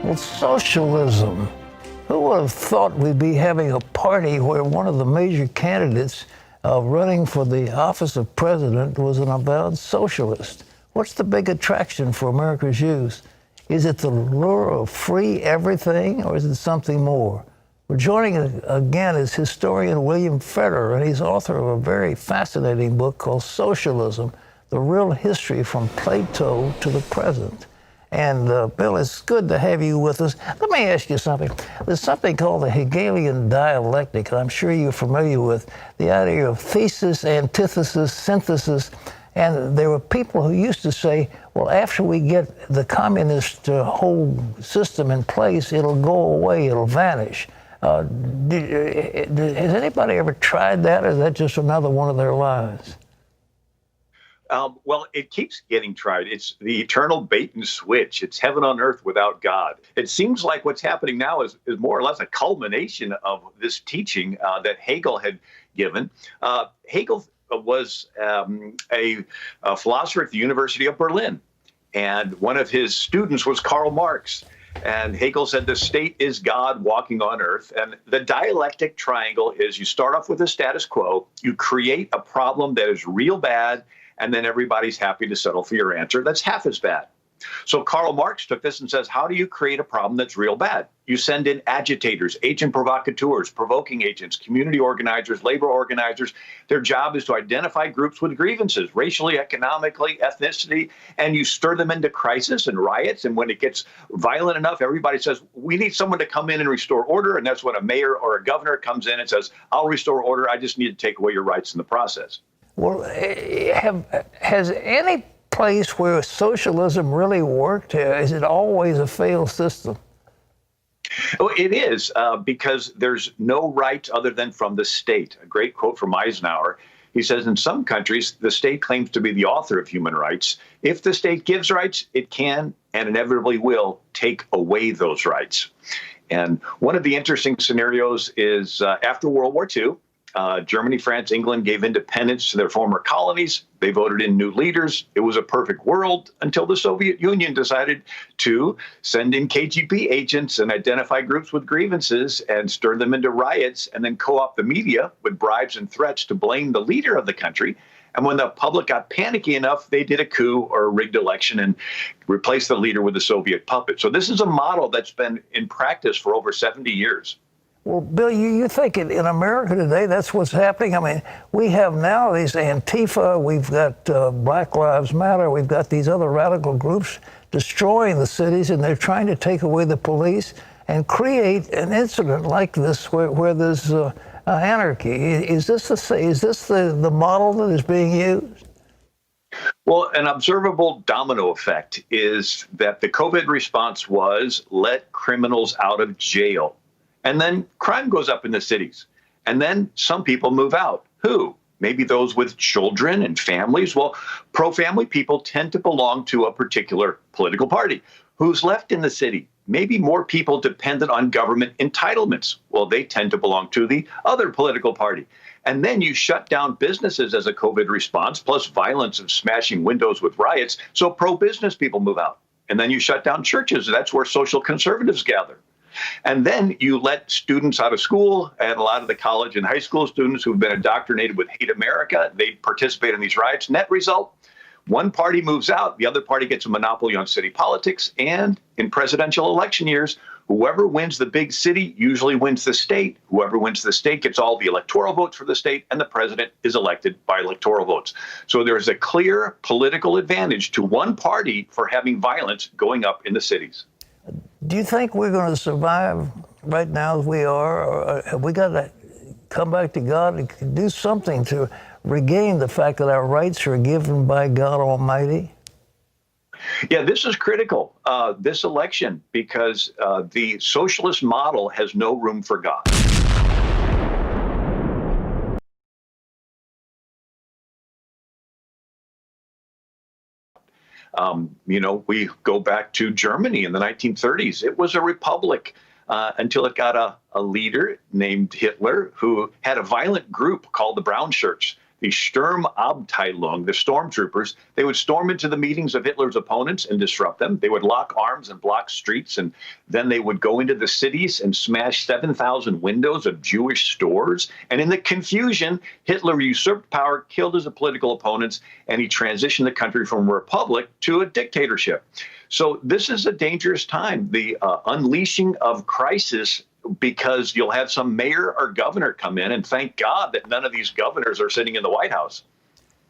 Well, socialism. Who would have thought we'd be having a party where one of the major candidates running for the office of president was an avowed socialist? What's the big attraction for America's youth? Is it the lure of free everything, or is it something more? We're joining again is historian William Federer, and he's author of a very fascinating book called Socialism, The Real History from Plato to the Present. And Bill, it's good to have you with us. Let me ask you something. There's something called the Hegelian dialectic, and I'm sure you're familiar with the idea of thesis, antithesis, synthesis. And there were people who used to say, well, after we get the communist whole system in place, it'll go away, it'll vanish. Has anybody ever tried that, or is that just another one of their lies? Well, it keeps getting tried. It's the eternal bait and switch. It's heaven on earth without God. It seems like what's happening now is more or less a culmination of this teaching that Hegel had given. Hegel was a philosopher at the University of Berlin, and one of his students was Karl Marx. And Hegel said the state is God walking on earth. And the dialectic triangle is you start off with the status quo, you create a problem that is real bad, and then everybody's happy to settle for your answer. That's half as bad. So Karl Marx took this and says, how do you create a problem that's real bad? You send in agitators, agent provocateurs, provoking agents, community organizers, labor organizers. Their job is to identify groups with grievances, racially, economically, ethnicity, and you stir them into crisis and riots. And when it gets violent enough, everybody says, we need someone to come in and restore order. And that's when a mayor or a governor comes in and says, I'll restore order. I just need to take away your rights in the process. Well, has any place where socialism really worked? Is it always a failed system? Oh, it is, because there's no right other than from the state. A great quote from Eisenhower. He says, in some countries, the state claims to be the author of human rights. If the state gives rights, it can and inevitably will take away those rights. And one of the interesting scenarios is after World War II, Germany, France, England gave independence to their former colonies. They voted in new leaders. It was a perfect world until the Soviet Union decided to send in KGB agents and identify groups with grievances and stir them into riots, and then co-opt the media with bribes and threats to blame the leader of the country. And when the public got panicky enough, they did a coup or a rigged election and replaced the leader with the Soviet puppet. So this is a model that's been in practice for over 70 years. Well, Bill, you think in America today that's what's happening? I mean, we have now these Antifa, we've got Black Lives Matter, we've got these other radical groups destroying the cities, and they're trying to take away the police and create an incident like this where there's anarchy. Is this the model that is being used? Well, an observable domino effect is that the COVID response was let criminals out of jail. And then crime goes up in the cities. And then some people move out. Who? Maybe those with children and families. Well, pro-family people tend to belong to a particular political party. Who's left in the city? Maybe more people dependent on government entitlements. Well, they tend to belong to the other political party. And then you shut down businesses as a COVID response, plus violence of smashing windows with riots. So pro-business people move out. And then you shut down churches. That's where social conservatives gather. And then you let students out of school, and a lot of the college and high school students who've been indoctrinated with hate America, they participate in these riots. Net result, one party moves out, the other party gets a monopoly on city politics, and in presidential election years, whoever wins the big city usually wins the state. Whoever wins the state gets all the electoral votes for the state, and the president is elected by electoral votes. So there's a clear political advantage to one party for having violence going up in the cities. Do you think we're going to survive right now as we are, or have we got to come back to God and do something to regain the fact that our rights are given by God Almighty? Yeah, this is critical, this election, because the socialist model has no room for God. We go back to Germany in the 1930s. It was a republic until it got a leader named Hitler who had a violent group called the Brown Shirts the Sturmabteilung, the stormtroopers. They would storm into the meetings of Hitler's opponents and disrupt them. They would lock arms and block streets, and then they would go into the cities and smash 7,000 windows of Jewish stores. And in the confusion, Hitler usurped power, killed his political opponents, and he transitioned the country from a republic to a dictatorship. So this is a dangerous time, the unleashing of crisis, because you'll have some mayor or governor come in, and thank God that none of these governors are sitting in the White House.